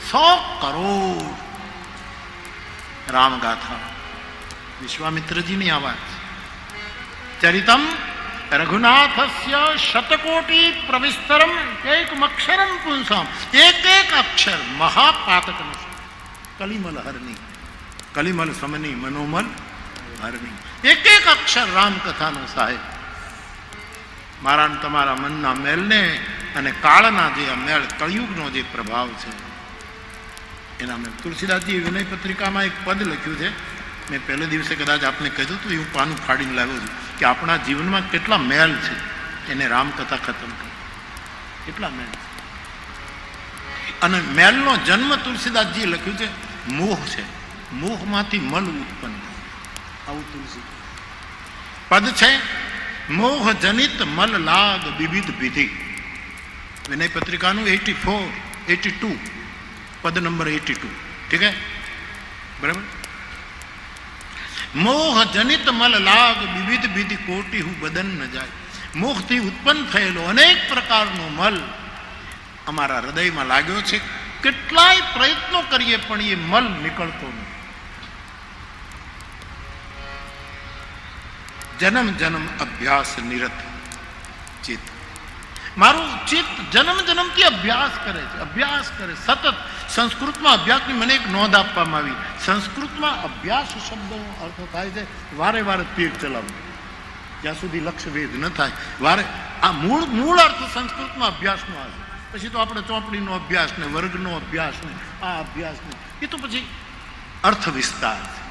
100 કરોડ રામગાથા. વિશ્વામિત્રજીની આ વાત. ચરિતમ રઘુનાથસ્ય શતકોટિ પ્રવિસ્તરમ એકમક્ષરમ પુંસામ. એક એક અક્ષર મહાપાતક કલિમલ હરની, કલિમલ સમની મનોમલ હરની. એક એક અક્ષર રામકથાનો સાહેબ મારા ને તમારા મનના મેલને અને કાળના જે મેળ, કળિયુગનો જે પ્રભાવ છે એના મેં તુલસીદાસજી વિનય પત્રિકામાં એક પદ લખ્યું છે. મેં પહેલે દિવસે કદાચ આપને કહ્યું હતું, હું પાનું ફાડીને લાવ્યો છું કે આપણા જીવનમાં કેટલા મેલ છે એને રામકથા ખતમ કરી. કેટલા મેલ છે. અને મેલનો જન્મ તુલસીદાસજીએ લખ્યું છે મોહ છે. મોહમાંથી મલ ઉત્પન્ન થાય. આવું તુલસી પદ છે. મોહ જનિત મલ લાગ વિવિધ વિધિ. વિનય પત્રિકાનું 82 પદ નંબર 82. ઠીક હે, બરાબર. મોહ જનિત મલ લાગ વિવિધ વિધિ કોટી હું બદન ન જાય. મોહથી ઉત્પન્ન થયેલો અનેક પ્રકારનો મલ અમારા હૃદયમાં લાગ્યો છે. કેટલાય પ્રયત્નો કરીએ પણ એ મલ નીકળતો નથી. જન્મ જન્મ અભ્યાસ નિરત ચિત્ત. મારું ચિત્ત જન્મ જન્મથી અભ્યાસ કરે છે, અભ્યાસ કરે સતત. સંસ્કૃતમાં અભ્યાસની મને એક નોંધ આપવામાં આવી. સંસ્કૃતમાં અભ્યાસ શબ્દનો અર્થ થાય છે વારે વારે તીર ચલાવવું, જ્યાં સુધી લક્ષ્યભેદ ન થાય. વારે આ મૂળ અર્થ સંસ્કૃતમાં અભ્યાસનો આવે. પછી તો આપણે ચોપડીનો અભ્યાસ ને, વર્ગનો અભ્યાસ ને, આ અભ્યાસ ને, એ તો પછી અર્થ વિસ્તાર છે.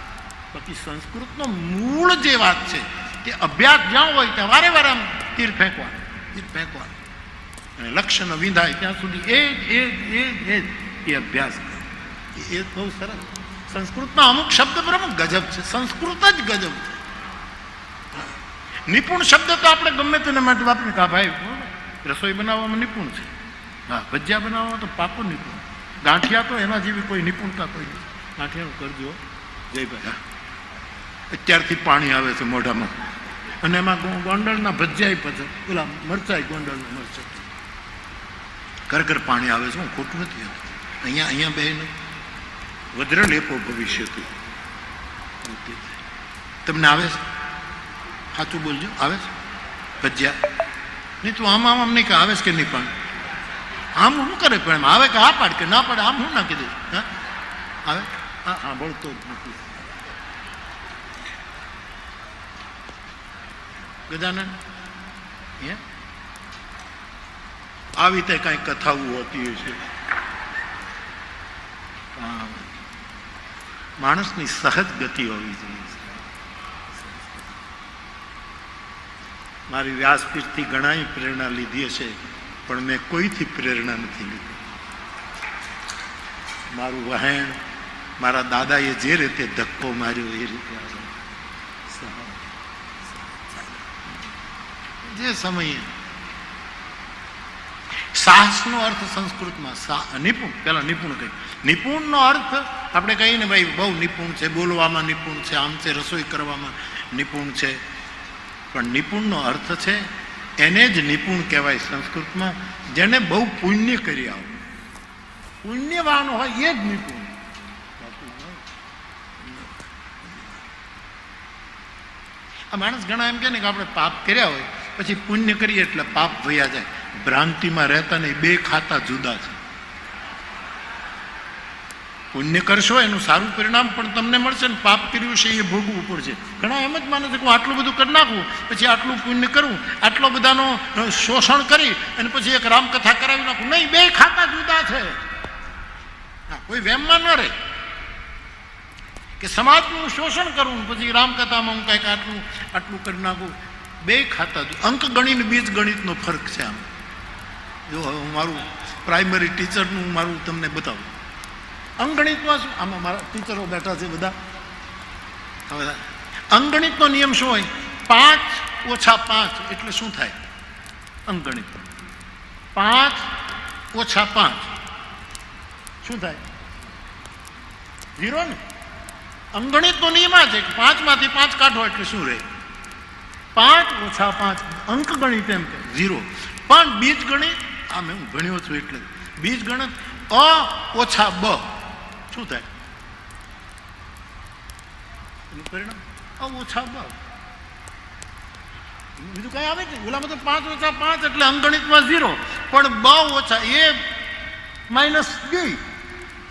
બાકી સંસ્કૃતનો મૂળ જે વાત છે તે અભ્યાસ જ્યાં હોય ત્યાં વારે વારે આમ તીર ફેંકવાનું અને લક્ષ્ય ન વિંધાય ત્યાં સુધી એ અભ્યાસ કરે. એ બહુ સરસ. સંસ્કૃતના અમુક શબ્દ પ્રમુખ ગજબ છે. સંસ્કૃત જ ગજબ છે. નિપુણ શબ્દ તો આપણે ગમે તેને માટે વાપરીએ કે ભાઈ રસોઈ બનાવવામાં નિપુણ છે. હા, ભજીયા બનાવવામાં તો પાકો નિપુણ. ગાંઠિયા તો એના જેવી કોઈ નિપુણતા કોઈ નથી. ગાંઠિયાનું કરજો જયભાઈ. હા, અત્યારથી પાણી આવે છે મોઢામાં. અને એમાં ગોંડલના ભજીયા પછી પેલા મરચાઈ, ગોંડલના મરચાઈ ઘર પાણી આવે છે. હું ખોટું નથી. અહીંયા બેન વજ્ર લેપો ભવિષ્યથી. તમને આવે છે? સાચું બોલજો. આવે છે ભજીયા? નહીં તો આમ નહીં કે આવે છે કે નહીં? પણ આમ શું કરે? પણ એમ આવે કે હા પાડ કે ના પાડે? આમ હું નાખી દઈશ. હા આવે? હા બોલતો જ નથી. ગજાનન આવી રીતે કઈ કથાઓ હોતી છે. માણસની સહજ ગતિ હોવી જોઈએ. મારી વ્યાસપીઠથી ઘણા પ્રેરણા લીધી હશે, પણ મેં કોઈથી પ્રેરણા નથી લીધી. મારું વહેણ, મારા દાદાએ જે રીતે ધક્કો માર્યો એ રીતે જે સમયે સાહસનો અર્થ સંસ્કૃતમાં નિપુણ. પેલા નિપુણ કહી. નિપુણનો અર્થ આપણે કહીએ ને ભાઈ બહુ નિપુણ છે, બોલવામાં નિપુણ છે, આમ છે, રસોઈ કરવામાં નિપુણ છે. પણ નિપુણનો અર્થ છે એને જ નિપુણ કહેવાય સંસ્કૃતમાં, જેને બહુ પુણ્ય કરી આવું. પુણ્યવાન હોય એ જ નિપુણ. આ માણસ ઘણા એમ કે ને કે આપણે પાપ કર્યા હોય પછી પુણ્ય કરીએ એટલે પાપ વયા જાય. ભ્રાંતિમાં રહેતા નહીં. બે ખાતા જુદા છે. પુણ્ય કરશો એનું સારું પરિણામ પણ તમને મળશે ને પાપ કર્યું છે એ ભોગવવું પડશે. ઘણા એમ જ માને છે કે હું આટલું બધું કરી નાખું, પછી આટલું પુણ્ય કરું, આટલો બધાનો શોષણ કરી અને પછી એક રામકથા કરાવી નાખું. નહીં, બે ખાતા જુદા છે. હા, કોઈ વહેમમાં ન રહે કે સમાજનું શોષણ કરવું પછી રામકથામાં હું કંઈક આટલું કરી નાખું. બે ખાતા અંક ગણિત બીજ ગણિતનો ફરક છે. આમ જો હું મારું પ્રાઇમરી ટીચરનું મારું તમને બતાવું. અંકગણિતમાં શું? આમાં મારા ટીચરો બેઠા છે બધા. હવે અંકગણિતનો નિયમ શું હોય? 5 ઓછા 5 એટલે શું થાય? અંકગણિત 5 ઓછા 5 શું થાય? 0 ને. અંકગણિતનો નિયમ આ છે કે 5 માંથી 5 કાઢો એટલે શું રહે? 5 ઓછા 5. અંકગણિત એમ કે 0. પણ બીજગણિત, આ મેં હું ભણ્યો છું એટલે બીજગણિત અ ઓછા બ શું થાય? એનું પરિણામ અ ઓછા બ. બીજું કઈ આવે છે? ઓલામાં તો 5 ઓછા 5 એટલે અંકગણિતમાં 0, પણ બ ઓછા a માઇનસ b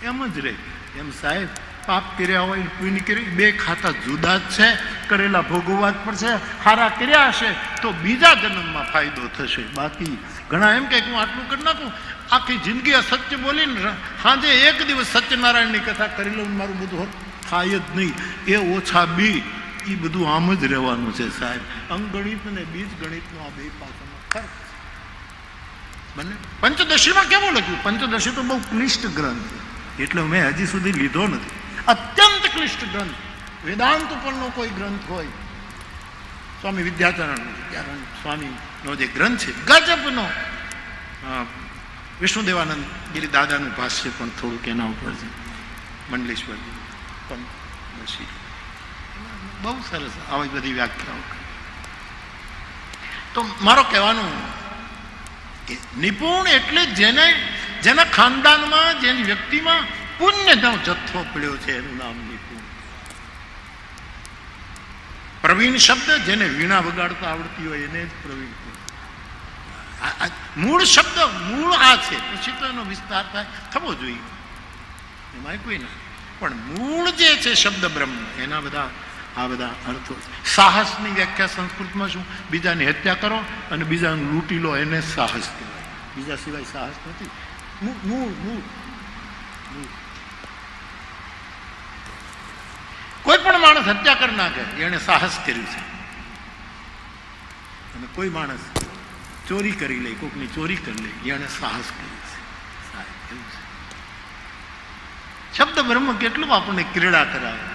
એમ જ રહે. એમ સાહેબ, પાપ કર્યા હોય પુણ્ય કર્યું, બે ખાતા જુદા જ છે. કરેલા ભોગવવા જ પડશે. હારા કર્યા હશે તો બીજા જન્મમાં ફાયદો થશે. બાકી ઘણા એમ કે હું આટલું કરી નાખું, આખી જિંદગી અસત્ય બોલીને સાંજે એક દિવસ સત્યનારાયણની કથા કરી લઉં, મારું બધું થાય જ નહીં. એ ઓછા બી એ બધું આમ જ રહેવાનું છે સાહેબ. અંકગણિત અને બીજ ગણિતનો આ બે પાસાનો ફરક બંને. પંચદશીમાં કેવું લખ્યું? પંચદશી તો બહુ ક્લિષ્ટ ગ્રંથ છે, એટલે મેં હજી સુધી લીધો નથી. અત્યંત ક્લિષ્ટ ગ્રંથ. વેદાંત ઉપરનો કોઈ ગ્રંથ હોય, સ્વામી વિદ્યાચરણ સ્વામીનો જે ગ્રંથ છે ગજબનો. વિષ્ણુદેવાનંદ ગિરી દાદાનું ભાષ્ય પણ થોડુંક એના ઉપર છે, મંડલેશ્વરજી પંચદશી. બહુ સરસ આવી બધી વ્યાખ્યાઓ. તો મારો કહેવાનું નિપુણ એટલે જેના ખાનદાનમાં, જેની વ્યક્તિમાં પુણ્યનો જથ્થો પડ્યો છે એનું નામ નિપુણ. પ્રવીણ શબ્દ જેને વીણા વગાડતા આવડતી હોય એને જ પ્રવીણ. મૂળ શબ્દ મૂળ આ છે, પછી તો એનો વિસ્તાર થાય થવો જોઈએ, એમાં કોઈ ના. પણ મૂળ જે છે શબ્દ બ્રહ્મ, એના બધા આ બધા અર્થો. સાહસની વ્યાખ્યા સંસ્કૃતમાં શું? બીજાની હત્યા કરો અને બીજાનું લૂંટી લો, એને સાહસ કહેવાય. બીજા સિવાય સાહસ નથી. કોઈ પણ માણસ હત્યા કરી નાખે એને સાહસ કર્યું છે. અને કોઈ માણસ ચોરી કરી લે, કોકની ચોરી કરી લે, એને સાહસ કર્યું છે. શબ્દ બ્રહ્મ કેટલું આપણને ક્રીડા કરાવે.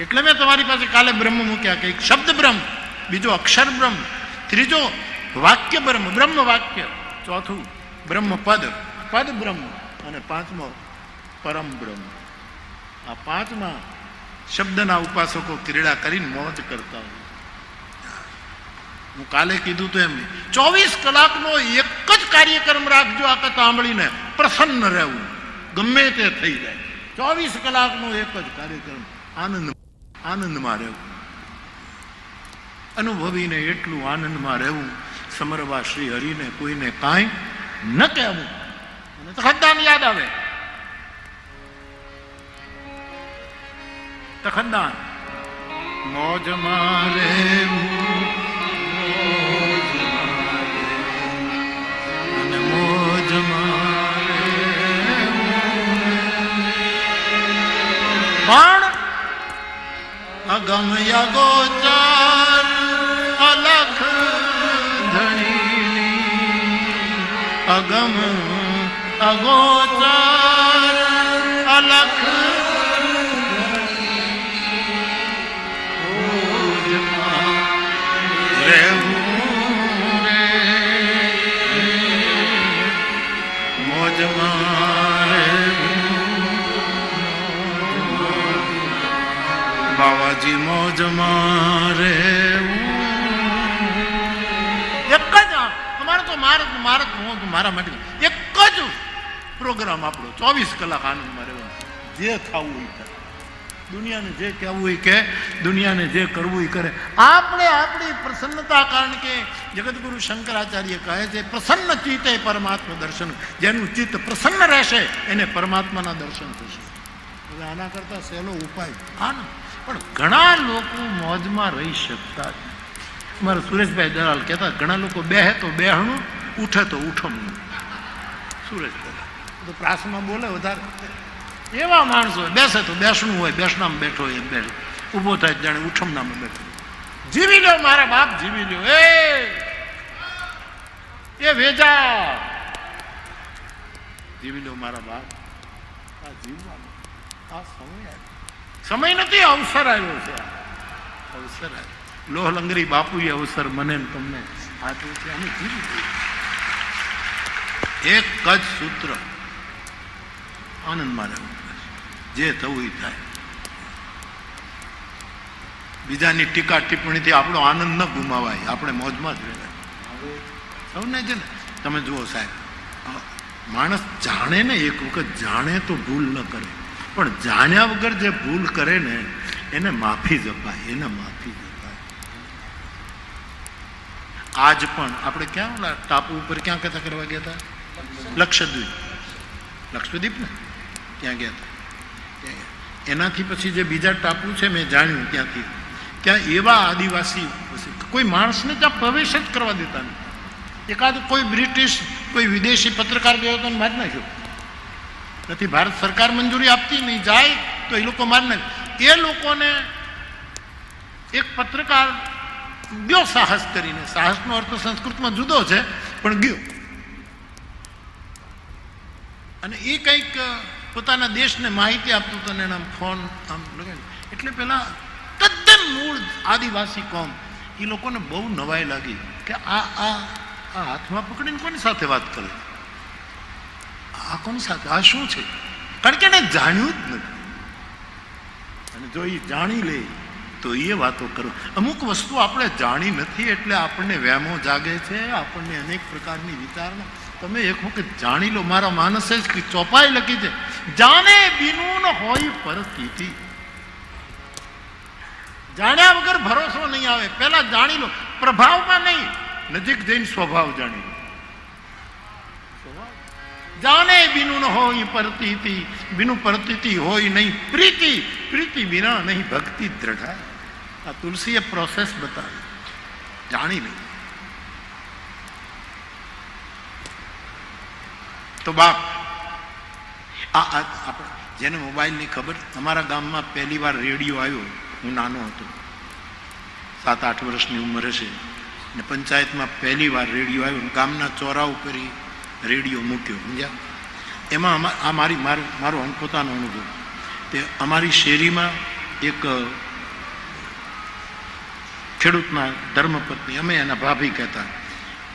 એટલે મેં તમારી પાસે કાલે બ્રહ્મ મૂક્યા કે એક શબ્દ બ્રહ્મ, બીજો અક્ષર બ્રહ્મ, ત્રીજો વાક્ય બ્રહ્મ, બ્રહ્મ વાક્ય, ચોથું બ્રહ્મ પદ, પદ બ્રહ્મ, અને પાંચમો પરમ બ્રહ્મ. આ પાંચમાં શબ્દના ઉપાસકો ક્રીડા કરીને મોજ કરતા હોય. હું કાલે કીધું તો એમ 24 કલાકનો એક જ કાર્યક્રમ રાખજો, આ કથા સાંભળીને પ્રસન્ન રહેવું, ગમે તે થઈ જાય. 24 કલાકનો એક જ કાર્યક્રમ, આનંદમાં રહેવું, અનુભવીને એટલું આનંદમાં રહેવું, સમરવા શ્રી હરિને કોઈને કાંઈ ન કહેવું. અને તખતદાન યાદ આવે. તખતદાન મોજમાં રહેવું, અને મોજમાં પણ અગમ યગોચર અલખ ધણી, અગમ અગોચર અલખ રહેવું રે, મોજમાં બાવાજી મોજમાં રહેવું. એક જ અમારે તો મારા માટે એક જ પ્રોગ્રામ આપણો, 24 કલાક આનંદમાં રહેવાનું. જે ખાવું હોય કરે, દુનિયાને જે કહેવું હોય કે, દુનિયાને જે કરવું હોય કરે. આપણે આપણી પ્રસન્નતા, કારણ કે જગતગુરુ શંકરાચાર્ય કહે છે પ્રસન્ન ચિત્તે પરમાત્મા દર્શન. જેનું ચિત્ત પ્રસન્ન રહેશે એને પરમાત્માના દર્શન થશે. હવે આના કરતા સહેલો ઉપાય આનંદ. પણ ઘણા લોકો મોજમાં રહી શકતા જ. મારા સુરેશભાઈ દલાલ કહેતા ઘણા લોકો બેહે તો બેહણું, ઉઠે તો ઉઠમણું. સુરેશભાઈ તો પ્રાસમાં બોલે વધારે. એવા માણસો બેસે તો બેસણું હોય, બેસણામાં બેઠો હોય, બેઠો ઊભો થાય જાણે ઉઠમણામાં બેઠો. જીવી લો મારા બાપ, જીવી લો. એ વેજા જીવી લો મારા બાપ. આ જીવવાનું આ સમય નથી, અવસર આવ્યો છે. અવસર આવ્યો. લોહ લંગરી બાપુએ અવસર મને તમને આપ્યો છે. અમે જીવી એક જ સૂત્ર, આનંદમાં રહેવું. જે થવું એ થાય. બીજાની ટીકા ટિપ્પણીથી આપણો આનંદ ન ગુમાવાય. આપણે મોજમાં જ રહેવાય. સૌને છે ને, તમે જુઓ સાહેબ, માણસ જાણે ને, એક વખત જાણે તો ભૂલ ન કરે, પણ જાણ્યા વગર જે ભૂલ કરે ને એને માફી જ અપાય, એને માફી જ અપાય. આજ પણ આપણે ક્યાં ઓલા ટાપુ ઉપર ક્યાં કથા કરવા ગયા હતા? લક્ષદ્વીપ ને ત્યાં ગયા હતા. એનાથી પછી જે બીજા ટાપુ છે મેં જાણ્યું ત્યાંથી, ત્યાં એવા આદિવાસી કોઈ માણસને ત્યાં પ્રવેશ જ કરવા દેતા નહીં. એકાદ કોઈ બ્રિટિશ કોઈ વિદેશી પત્રકાર ગયો તો મારી નાખ્યો નથી. ભારત સરકાર મંજૂરી આપતી નહીં, જાય તો એ લોકો મારી નાખે. એ લોકોને એક પત્રકાર ગયો સાહસ કરીને, સાહસનો અર્થ સંસ્કૃતમાં જુદો છે પણ ગયો, અને એ કંઈક પોતાના દેશને માહિતી આપતું હતું ને એના ફોન આમ લગાવી. એટલે પેલા તદ્દન મૂળ આદિવાસી કોમ, એ લોકોને બહુ નવાઈ લાગી કે આ હાથમાં પકડીને કોની સાથે વાત કરે, આ કોની સાથે, આ શું છે? કારણ કે એને જાણ્યું જ નથી. અને જો એ જાણી લે તો એ વાતો કરો. અમુક વસ્તુ આપણે જાણી નથી એટલે આપણને વહેમો જાગે છે, આપણને અનેક પ્રકારની વિચારણા. તમે એક વખત જાણી લો. મારા માનસે જ ચોપાઈ લખી છે, જાણે બિનું હોય પરસ્થિતિ. જાણ્યા વગર ભરોસો નહીં આવે. પહેલા જાણી લો, પ્રભાવમાં નહીં, નજીક જઈને સ્વભાવ જાણી લો. જાણે બિનું હોય પરતીતિ, બિનું પરતીતિ હોય નહીં પ્રીતિ, પ્રીતિ વિના નહીં ભક્તિ દ્રઢાય. આ તુલસીએ પ્રોસેસ બતાવી, જાણી લે. તો બાપ આપણે જેને મોબાઈલની ખબર, અમારા ગામમાં પહેલી વાર રેડિયો આવ્યો, હું નાનો હતો, 7-8 વર્ષની ઉંમરે છે, ને પંચાયતમાં પહેલી વાર રેડિયો આવ્યો, ગામના ચોરા ઉપર રેડિયો મૂક્યો, સમજ્યા? એમાં મારો પોતાનો અનુભવ. તે અમારી શેરીમાં એક ખેડૂતના ધર્મપત્ની, અમે એના ભાભી કહેતા,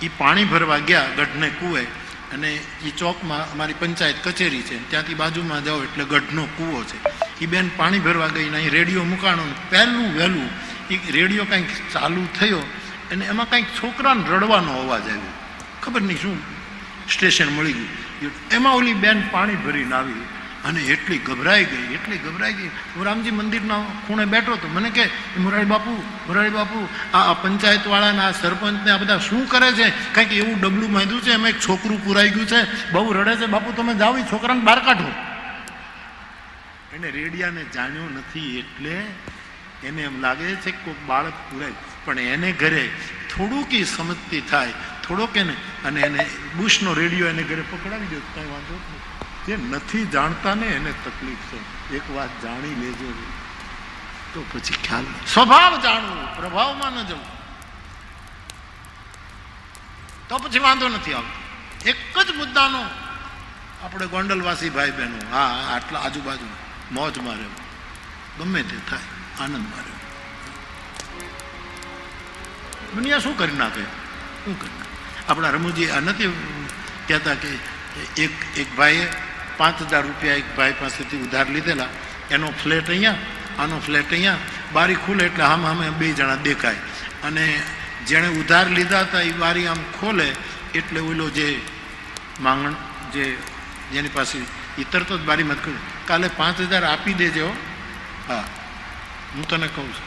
એ પાણી ભરવા ગયા ગઢને કૂવે, અને એ ચોકમાં અમારી પંચાયત કચેરી છે, ત્યાંથી બાજુમાં જાઓ એટલે ગઢનો કૂવો છે. એ બેન પાણી ભરવા ગઈ ને અહીં રેડિયો મૂકાણો, પહેલું વહેલું એ રેડિયો કંઈક ચાલુ થયો અને એમાં કંઈક છોકરાને રડવાનો અવાજ આવ્યો. ખબર નહીં શું સ્ટેશન મળી ગયું. એમાં ઓલી બેન પાણી ભરીને આવી અને એટલી ગભરાઈ ગઈ. હું રામજી મંદિરના ખૂણે બેઠો હતો. મને કહે, મોરારી બાપુ આ પંચાયતવાળાને, આ સરપંચને આ બધા શું કરે છે? કંઈક એવું ડબલું માંધ્યું છે, એમાં એક છોકરું પુરાઈ ગયું છે, બહુ રડે છે, બાપુ તમે જાઓ એ છોકરાને બહાર કાઢો. એને રેડિયાને જાણ્યો નથી એટલે એને એમ લાગે છે કે કોઈ બાળક પુરાય, પણ એને ઘરે થોડુંક સમજતી થાય, થોડોક એને, અને એને બુશનો રેડિયો એને ઘરે પકડાવી દો, કંઈ વાંધો નહીં. જે નથી જાણતા ને એને તકલીફ છે. એક વાત જાણી લેજો તો પછી ખ્યાલ. સ્વભાવ જાણવું, પ્રભાવમાં ન જવું, તો પછી વાંધો નથી આવતો. એક જ મુદ્દાનો આપણે ગોંડલવાસી ભાઈ બહેનો, હા આટલા આજુબાજુ મોજમાં રહેવું, ગમે તે થાય આનંદમાં રહેવું. દુનિયા શું કરી નાખે, શું કરી નાખે. આપણા રમુજી આ નથી કહેતા કે એક ભાઈએ 5,000 રૂપિયા એક ભાઈ પાસેથી ઉધાર લીધેલા. એનો ફ્લેટ અહીંયા, આનો ફ્લેટ અહીંયા, બારી ખુલે એટલે આમ 2 જણા દેખાય, અને જેણે ઉધાર લીધા હતા એ બારી આમ ખોલે એટલે ઓલો જે માંગણ જેની પાસે એ તરત જ બારી મત કહ્યું, કાલે 5,000 આપી દેજો. હા હું તને કહું છું.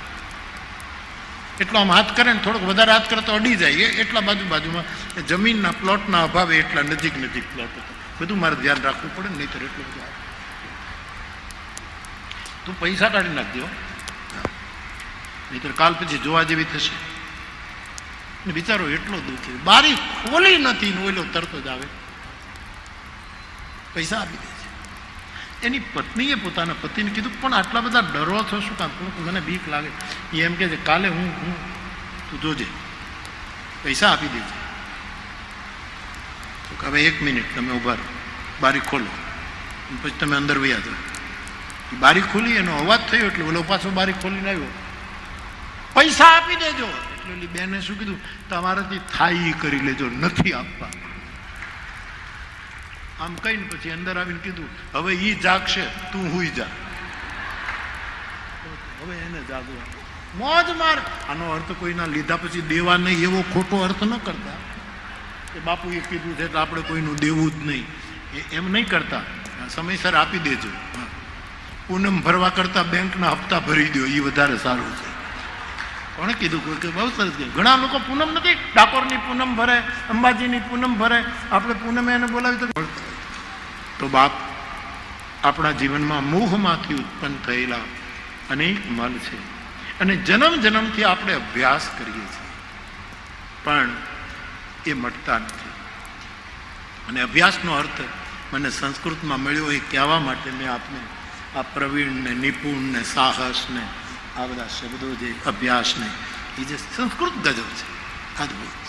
એટલો આમ હાથ કરે ને, થોડોક વધારે હાથ કરે તો અડી જાય. એટલા બાજુમાં જમીનના પ્લોટના અભાવે એટલા નજીક પ્લોટ હતો. બધું મારે ધ્યાન રાખવું પડે ને, નહીં તો એટલું બધું તું પૈસા કાઢી નાખજો, નહીં તો કાલ પછી જોવા જેવી થશે. બિચારો એટલો દુઃખી, બારી ખોલી નથી ને ઓલો તરત જ આવે પૈસા આપી દે છે. એની પત્નીએ પોતાના પતિને કીધું, પણ આટલા બધા ડરો છો શું કામ? મને બીક લાગે. એ એમ કે છે, કાલે હું તું જોજે પૈસા આપી દેજે. તો હવે 1 મિનિટ તમે ઉભા રહો, બારી ખોલો, પછી તમે અંદર વયા જાઓ. બારી ખોલી, એનો અવાજ થયો એટલે ઓલો પાછો બારી ખોલીને આવ્યો, પૈસા આપી દેજો. એટલે ઓલી બેને શું કીધું, તમારાથી થાય એ કરી લેજો, નથી આપવા. આમ કહીને પછી અંદર આવીને કીધું, હવે ઈ જાગશે, તું હુઈ જા. હવે એને જાગવા મોજ માર. આનો અર્થ કોઈના લીધા પછી દેવા નહીં એવો ખોટો અર્થ ન કરતા કે બાપુએ કીધું છે એટલે આપણે કોઈનું દેવું જ નહીં. એમ નહીં કરતા, સમયસર આપી દેજો. પૂનમ ભરવા કરતાં બેંકના હપ્તા ભરી દો, એ વધારે સારું છે. કોણે કીધું? કોઈ કે બહુ સરસ કહ્યું. ઘણા લોકો પૂનમ નથી, ડાકોરની પૂનમ ભરે, અંબાજીની પૂનમ ભરે, આપણે પૂનમે એને બોલાવી તો બાપ આપણા જીવનમાં મોહમાંથી ઉત્પન્ન થયેલા અનેક મન છે અને જન્મ જન્મથી આપણે અભ્યાસ કરીએ છીએ પણ એ મટતા નથી. અને અભ્યાસનો અર્થ મને સંસ્કૃતમાં મળ્યો એ કહેવા માટે મેં આપને આ પ્રવીણ ને નિપુણ ને સાહસ ને આ બધા શબ્દો જે અભ્યાસ ને એ જે સંસ્કૃત ગજબ છે અદભુત.